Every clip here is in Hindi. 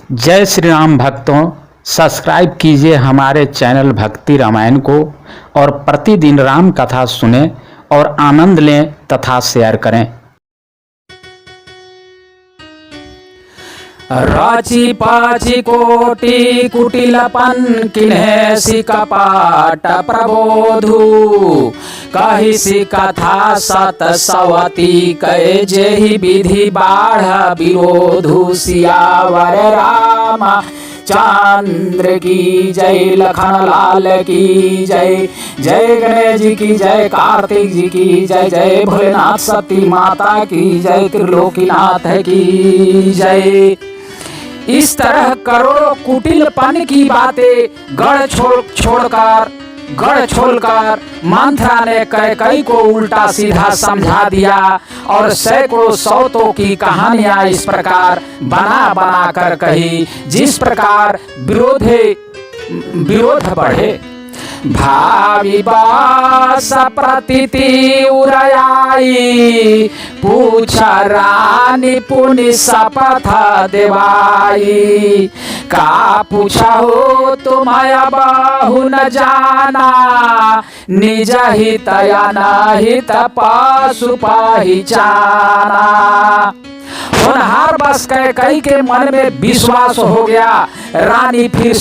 जय श्री राम भक्तों, सब्सक्राइब कीजिए हमारे चैनल भक्ति रामायण को और प्रतिदिन राम कथा सुनें और आनंद लें तथा शेयर करें। राची पाची कोटि कुटिलपन किन्हे सिकपाट प्रबोधु कहि सी कथा सत सवती कै जेहि विधि बाढ़ विरोधु सियावर राम चंद्र की जय, लखन लाल की जय, जय गणेश जी की जय, कार्तिक जी की जय, जय भोलेनाथ सती माता की जय, त्रिलोकीनाथ की जय। इस तरह करोड़ों कुटिलपन की बातें गढ़ छोड़कर मंथरा ने कैकेयी को उल्टा सीधा समझा दिया और सैकड़ों सौतों की कहानियां इस प्रकार बना बना कर कही जिस प्रकार विरोध बढ़े। भावी बास प्रतीति उरयाई पूछ रानी पुनि शपथ देवाई का पूछो तुम बहु न जाना निज हित या न हित पशु पहचाना। होनहार बस कैकेयी के मन में विश्वास हो गया। रानी फिर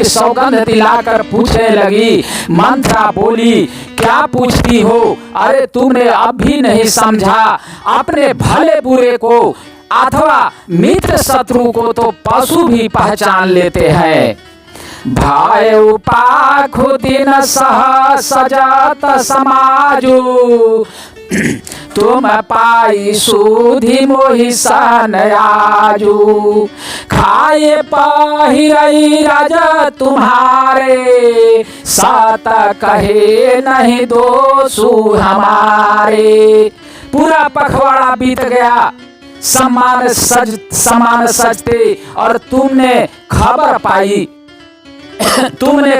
सौगंध दिलाकर पूछने लगी। मंथरा बोली, क्या पूछती हो? अरे तुमने अब भी नहीं समझा। अपने भले बुरे को अथवा मित्र शत्रु को तो पशु भी पहचान लेते हैं। भायु पाखु दिन सह सजत समाजु तुम पाई सुधि मोहि सन आजू खाए पहिरई राज तुम्हारे सत कहे नहीं दोषु हमारे। पूरा पखवाड़ा बीत गया, सम्मान सजते और तुमने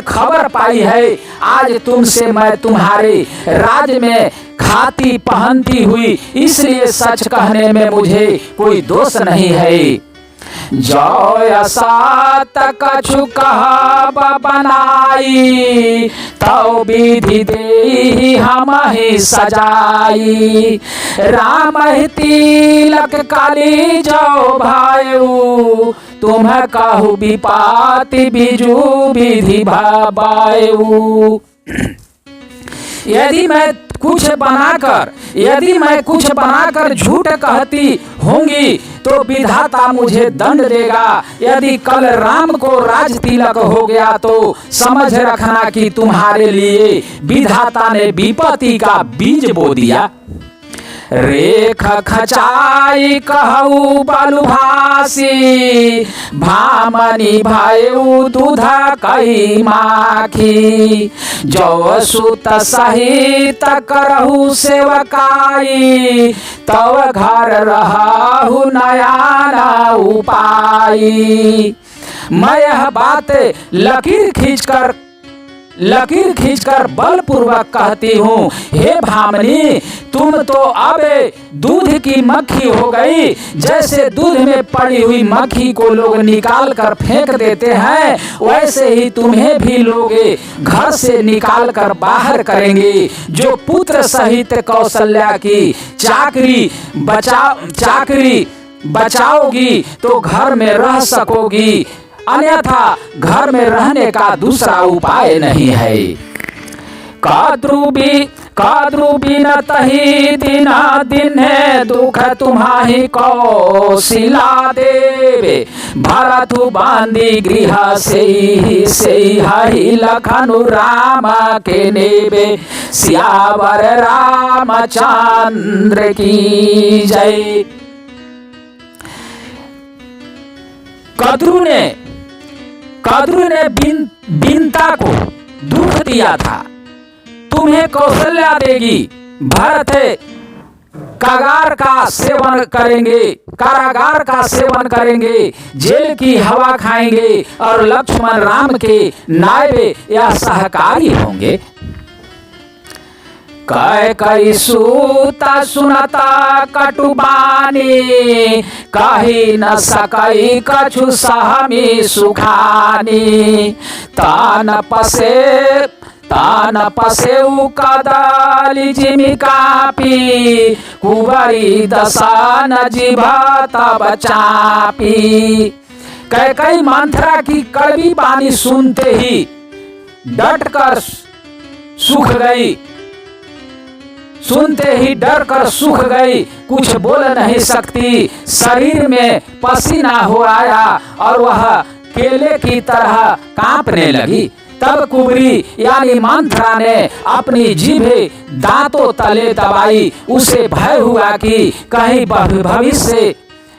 खबर पाई है। आज तुमसे मैं तुम्हारे राज में खाती पहनती हुई, इसलिए सच कहने में मुझे कोई दोष नहीं है। जो सात कछु कहा बनाई तो विधि दे हम ही सजाई। राम तिलक काली जो भायु तुम कहु विपाति बिजु विधि भाबायु। यदि मैं कुछ बनाकर झूठ कहती होंगी तो विधाता मुझे दंड देगा। यदि कल राम को राज तिलक हो गया तो समझ रखना कि तुम्हारे लिए विधाता ने विपत्ति का बीज बो दिया। रेख खचाई कहू बलुभासी भामनी भायु दूध कई माखी। जो सुत सहित करहु सेवकाई तव घर रहु नया न उपाई। मैं यह बात लकीर खींचकर बलपूर्वक कहती हूँ। हे भामनी, तुम तो अब दूध की मक्खी हो गई। जैसे दूध में पड़ी हुई मक्खी को लोग निकाल कर फेंक देते हैं, वैसे ही तुम्हें भी लोग घर से निकाल कर बाहर करेंगे। जो पुत्र सहित कौशल्या की चाकरी बचाओगी तो घर में रह सकोगी, अन्यथा घर में रहने का दूसरा उपाय नहीं है। काद्रु बिनतहि दिना दिन दुख तुम्हारी कौशिला देवे। भरतु बांधी गृह से हरि लखनु राम के नेबे। सियावर रामचंद्र की जय। कद्रु ने बिनता को दुख दिया था। तुम्हें कौशल्या देगी, भरत कारागार का सेवन करेंगे, जेल की हवा खाएंगे और लक्ष्मण राम के नायब या सहकारी होंगे। कई सूता सुनता कटुबानी, कही न सकई कछु सहमी सुखानी। तान पसेउ कदाली जिमि कापी, कुंवरी दशा न जिभा तब चापी। कई मंथरा की कड़वी बानी सुनते ही डट कर सूख गई, सुनते ही डर कर सूख गई, कुछ बोल नहीं सकती। शरीर में पसीना हो आया और वह केले की तरह कांपने लगी। तब कुंवरी यानी मंथरा ने अपनी जीभे दांतों तले दबाई। उसे भय हुआ कि कहीं भविष्य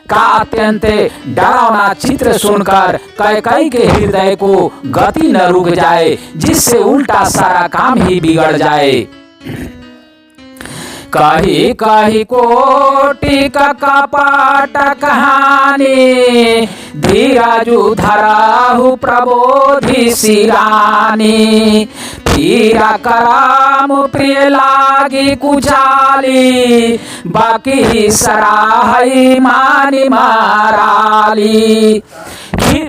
का अत्यंत डरावना चित्र सुनकर कैकेयी के हृदय को गति न रुक जाए, जिससे उल्टा सारा काम ही बिगड़ जाए। कही कही कोटि का कपट कहानी, धीरजु धराहु प्रबोधि सिरानी। पीरा कराम प्रिय लागी कुचाली, बाकी सराहई मानी माराली।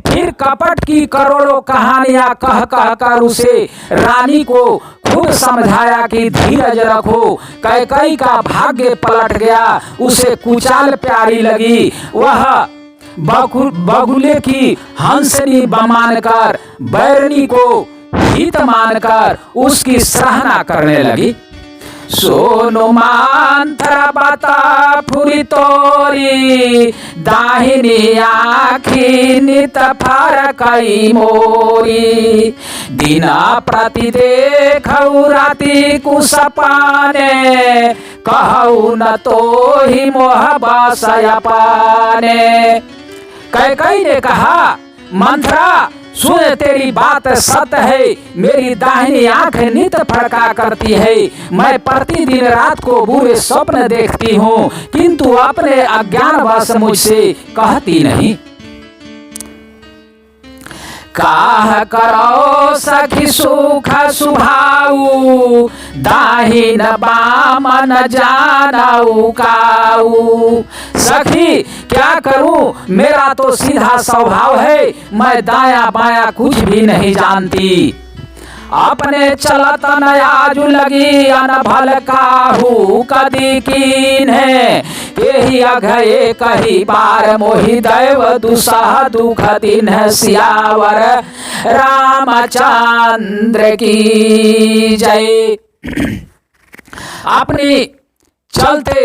फिर कपट की करोड़ों कहानियां कह कह कर उसे रानी को खूब समझाया कि धीरज रखो। कैकेयी का भाग्य पलट गया, उसे कुचाल प्यारी लगी। वह बगुले की हंसनी मानकर, बैरनी को हित मानकर उसकी सराहना करने लगी। सोनु मंथरा बता फुरी तोरी, दाहिनी आँखी नित फरकई मोरी। दिना प्रति देखऊ राति कुसपाने, कहऊ न तो ही मोह बसय पाने। कैकेयी ने कहा, मंथरा सुन, तेरी बात सत्य है। मेरी दाहिनी आंख नित फड़का करती है। मैं प्रतिदिन रात को बुरे स्वप्न देखती हूँ, किंतु अपने अज्ञानवश मुझसे कहती नहीं। काह करो सखी सुख सुभाऊ, दाहिन बाम न जानऊ काऊ। सखी क्या करूं, मेरा तो सीधा स्वभाव है, मैं दाया बाया कुछ भी नहीं जानती। अपने चलत नयाजु लगी अनभल काहू कदी कीन है। यही अघये कही बार मोहि दैव दुसह दुख दिन है। सियावर रामचंद्र की जय। अपनी चलते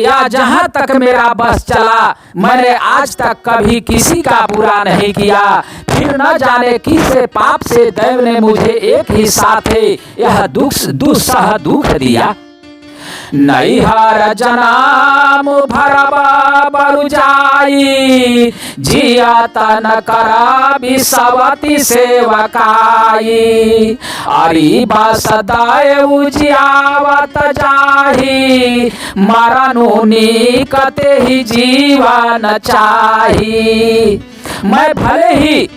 या जहां तक मेरा बस चला, मैंने आज तक कभी किसी का बुरा नहीं किया। फिर न जाने किस पाप से दैव ने मुझे एक ही साथ यह दुस्सह दुख दिया। नैहर जनाम भरबा बरु जाई, जिया तन करा बिसवती सेवकाई। अरि बस दाय उजियावत जाही, मरनु निकते ही जीवन चाही। मैं भले ही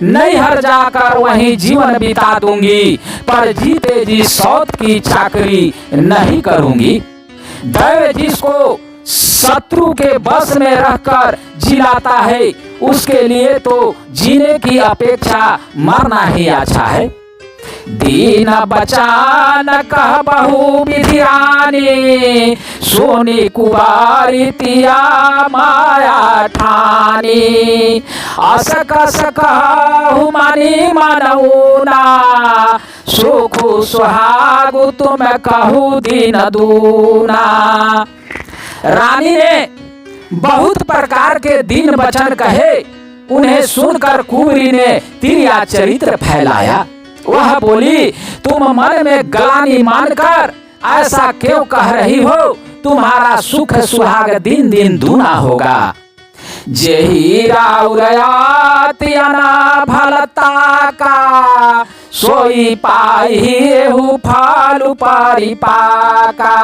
नैहर जाकर वहीं जीवन बिता दूंगी, पर जीते जी सौत की चाकरी नहीं करूंगी। दैव जिसको शत्रु के बस में रहकर जिलाता है, उसके लिए तो जीने की अपेक्षा मरना ही अच्छा है। दीन बचान कह बहु विधिरानी, सोनी कुवारी तिया माया ठानी। असक सकहु मानी मनऊना, सुखु सुहागु तुम कहू दीन दूना। रानी ने बहुत प्रकार के दीन वचन कहे। उन्हें सुनकर कुंवरी ने तिरिया चरित्र फैलाया। वह बोली, तुम मन में गलानी मानकर ऐसा क्यों कह रही हो? तुम्हारा सुख सुहाग दिन दिन दूना होगा। जेहि राउरयाति अनाभलता का, सोई पाहिहु फालु परिपाका।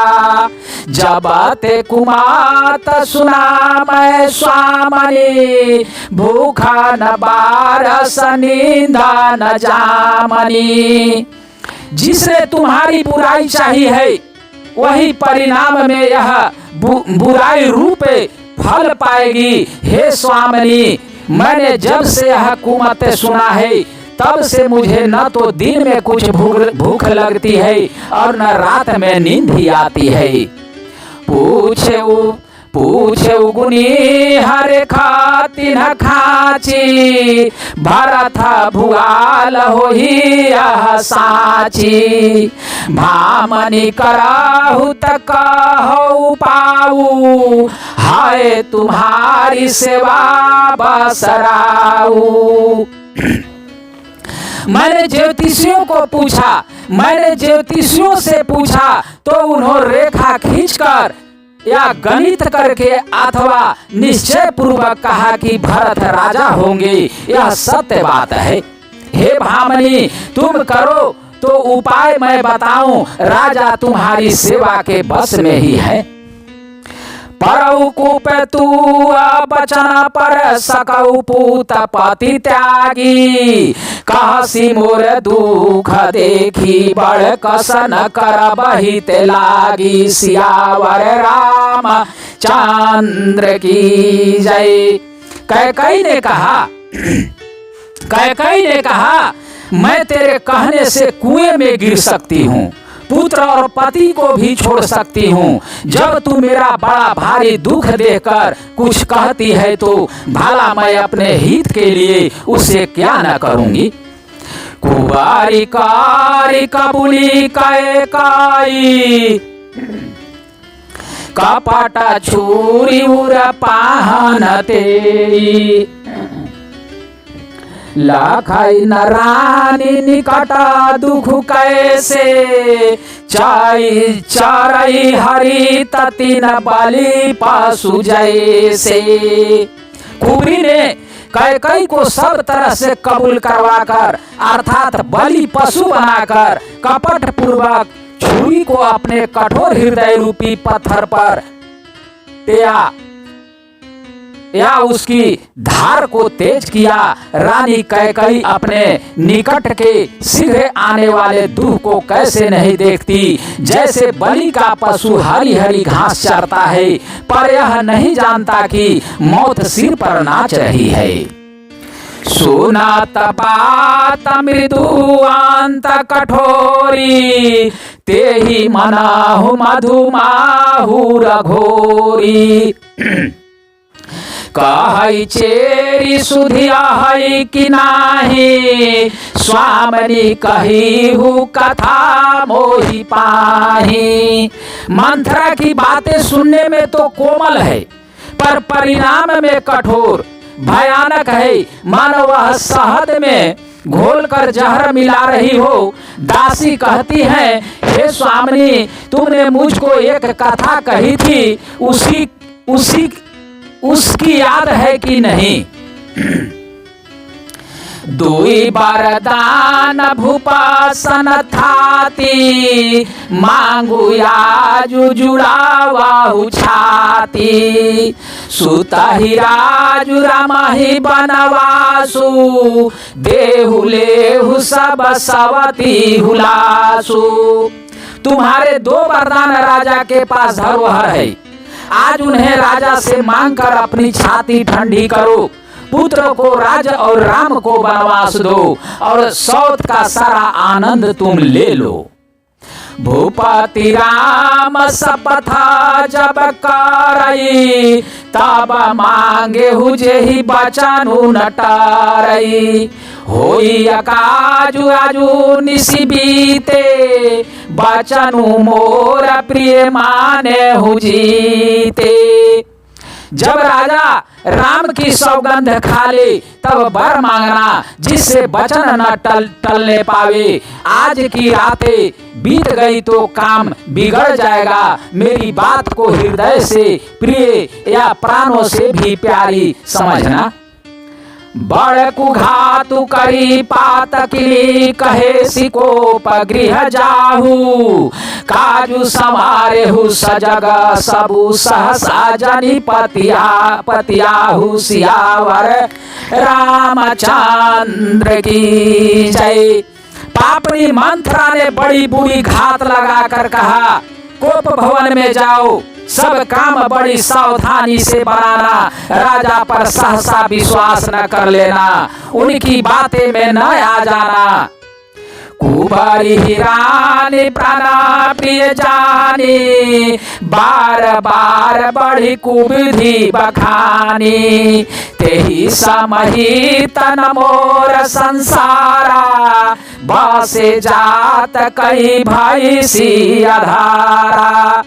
जब ते कुमात सुना मैं स्वामनी, भूखा न बारस नींदा न जामनी। जिसने तुम्हारी बुराई चाही है वही परिणाम में यह बुराई रूप फल पाएगी। हे स्वामिनी, मैंने जब से यह कुमत सुना है तब से मुझे न तो दिन में कुछ भूख लगती है और न रात में नींद ही आती है। पूछे गुनी हरे खाती न खाची, भरत भुआल होही यह साची। भामनी कराहु त कहु पाऊ, हाय तुम्हारी सेवा बसराऊ। मैंने ज्योतिषियों से पूछा तो उन्होंने रेखा खींचकर या गणित करके अथवा निश्चय पूर्वक कहा कि भरत राजा होंगे। यह सत्य बात है। हे भामनी, तुम करो तो उपाय मैं बताऊं, राजा तुम्हारी सेवा के बस में ही है। परऊ कूप तू बचन पर सकऊ पूत पति त्यागी, कहसी मोर दुख देखी बड़ कसन कर बहित लागी। सियावर राम चंद्र की जय। कैकेयी ने कहा मैं तेरे कहने से कुएं में गिर सकती हूँ, पुत्र और पति को भी छोड़ सकती हूँ। जब तू मेरा बड़ा भारी दुख देखकर कुछ कहती है तो भला मैं अपने हित के लिए उसे क्या न करूँगी। कुवारी कारी कबूली कैकेयी, कपट छुरी उर पाहन तेई। लाखई न रानी निकट दुख कैसे, चरई हरि तति न बलि पशु जैसे। कुबरी ने कैकेयी को सब तरह से कबूल करवाकर अर्थात बलि पशु बनाकर कपट पूर्वक छुरी को अपने कठोर हृदय रूपी पत्थर पर या उसकी धार को तेज किया। रानी कैकेयी अपने निकट के शीघ्र आने वाले दुख को कैसे नहीं देखती। जैसे बलि का पशु हरी हरी घास चरता है पर यह नहीं जानता कि मौत सिर पर नाच रही है। सुनत बात मृदु अंत कठोरी, तेहि मनाहु मधुमाहुर घोरी। कहई चेरी सुधिया है कि नाही, स्वामिनी कही हूँ कथा मोहि पाही। मंथरा की बातें सुनने में तो कोमल है पर परिणाम में कठोर भयानक है। मानो वह शहद में घोलकर जहर मिला रही हो। दासी कहती है, हे स्वामिनी, तुमने मुझको एक कथा कही थी, उसकी याद है कि नहीं। दुई बरदान भूपासन थाती, मांगू आजु जुड़ावाहु छाती। सुतहि राजु रमहि बनवासु, देहु लेहु सब सवती हुलासु। तुम्हारे दो वरदान राजा के पास धरोहर है, आज उन्हें राजा से मांगकर अपनी छाती ठंडी करो। पुत्र को राजा और राम को वनवास दो और सौत का सारा आनंद तुम ले लो। भूपति राम शपथा जब करई, तब मांगे हुजेहि बचनु नटारई। होई अकाजु आजु निशि बीते, बचनु मोर प्रिय माने हुजीते। जब राजा राम की सौगंध खा ले तब वर मांगना, जिससे वचन न टलने पावे। आज की रातें बीत गई तो काम बिगड़ जाएगा। मेरी बात को हृदय से प्रिय या प्राणों से भी प्यारी समझना। बड़ कुघातु करी पातकिली, कहे सिकोप गृह जाहू। काजू समारेहु सजग सबु सहसा जनि पतियाहु। सियावर रामचंद्र की जय। पापड़ी मंथरा ने बड़ी बुरी घात लगाकर कहा, कोप भवन में जाओ, सब काम बड़ी सावधानी से बनाना, राजा पर सहसा विश्वास न कर लेना, उनकी बातें में न आ जाना। कुबरी हिरानी प्राणा प्रिय जानी, बार बार बड़ी कुविधि बखानी, तेहि समही तन मोर संसारा, बसे जात कई भई सी अधारा।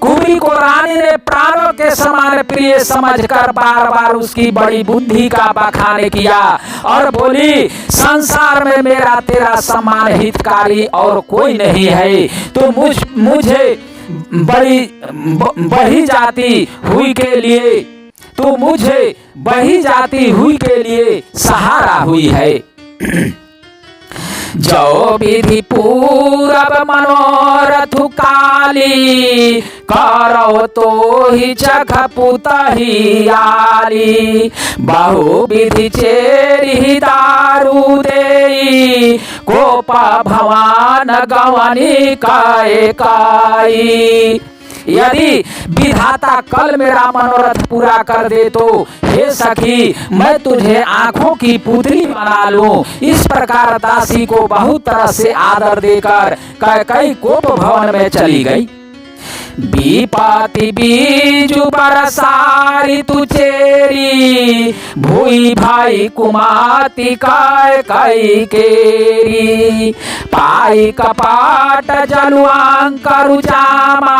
कुबरी को रानी ने प्राणों के समान प्रिय समझकर बार बार उसकी बड़ी बुद्धि का बखान किया और बोली, संसार में मेरा तेरा समान हितकारी और कोई नहीं है, तो मुझे बड़ी जाति हुई के लिए, तो मुझे बही जाती हुई के लिए सहारा हुई है। जो विधि पूरब मनोरथ काली, करो तो ही चख पुतहि आली, बहु विधि चेरी दारू देई, कोप भवान गवनी काए काई। यदि विधाता कल मेरा मनोरथ पूरा कर दे तो हे सखी, मैं तुझे आंखों की पुतली बना लूं। इस प्रकार दासी को बहुत तरह से आदर देकर कैकेयी कोप भवन में चली गई। विपत्ति बीजु बरसारी तु चेरी, भूई भाई कुमाती कैकेयी केरी, पाई कपाट जलुआंकरु जामा,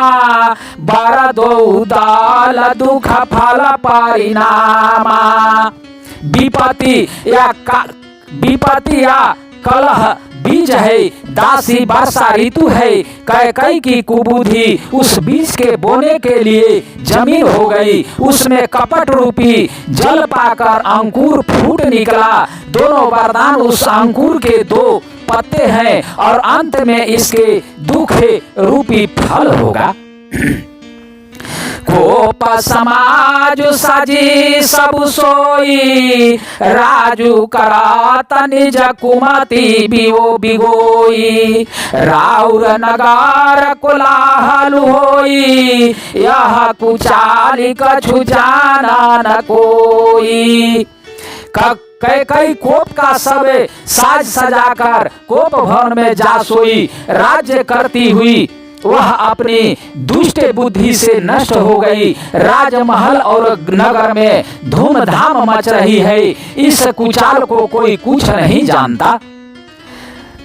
बर दो दाल दुख फल परिणामा। विपत्ति या कलह बीज है, दासी वर्षा ऋतु है, कैकेयी की कुबुद्धि उस बीज के बोने के लिए जमीन हो गई, उसमें कपट रूपी जल पाकर अंकुर फूट निकला। दोनों वरदान उस अंकुर के दो पत्ते हैं और अंत में इसके दुख रूपी फल होगा। कोप समाज सजी सब सोई, राजू करात निज कुमति बिगोई, राउर नगार कोलाहल होई, यह कुचाली कछु जाना न कोई। कैकेयी कोप का सब साज सजाकर कोप भवन में जा सोई। राज्य करती हुई वह अपनी दुष्ट बुद्धि से नष्ट हो गई। राजमहल और नगर में धूमधाम मच रही है, इस कुचाल को कोई कुछ नहीं जानता।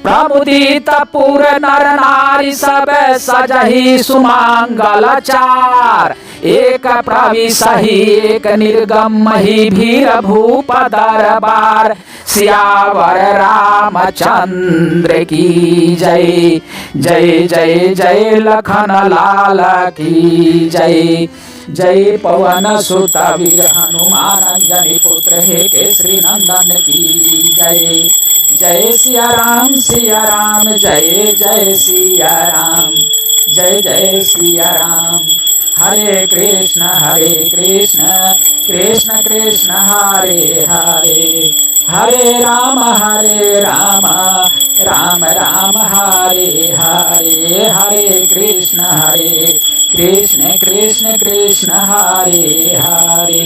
प्रमुदित पुर नर नारी सब सजहि सुमंगल चार, एक प्रविशहि एक निर्गमहि भीर भूप दरबार। सियावर रामचंद्र की जय, जय जय जय लखन लाल की जय। जय पवन सुत वीर हनुमान अंजनी पुत्र हे केसरी नंदन की जय। जय सिया राम जय जय सिया राम, जय जय सिया राम। हरे कृष्ण कृष्ण कृष्ण हरे हरे, हरे राम राम राम हरे हरे। हरे कृष्ण कृष्ण कृष्ण हरे हरे।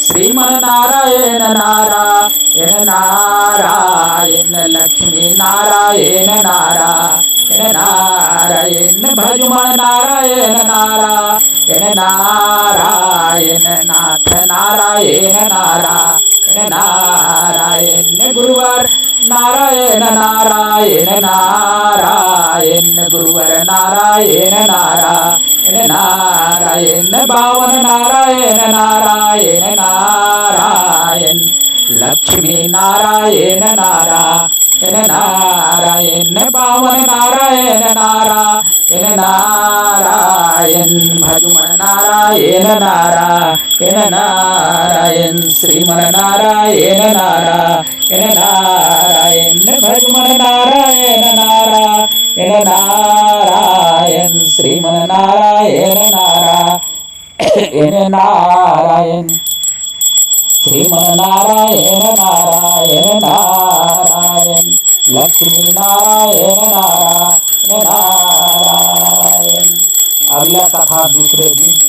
श्रीमन्नारायण नारायण नारायण, लक्ष्मी नारायण नारायण नारायण, भजुमन नारायण नारायण नारायण, नाथ नारायण नारायण नारायण, गुरुवर नारायण नारायण नारायण, गुरुवर नारायण नारायण नारायण, बावन नारायण नारायण नारायण, लक्ष्मी नारायण नारायण नारायण, बावन नारायण नारायण नारायण, भजुमन नारायण नारायण नारायण, श्रीमन नारायण नारायण नारायण, भजुमन नारायण नारायण नारायण, श्रीमन नारायण नारायण नारायण, श्रीमन नारायण नारायण नारायण, लक्ष्मी नारायण नारायण नारायण। अगला कथा दूसरे दिन।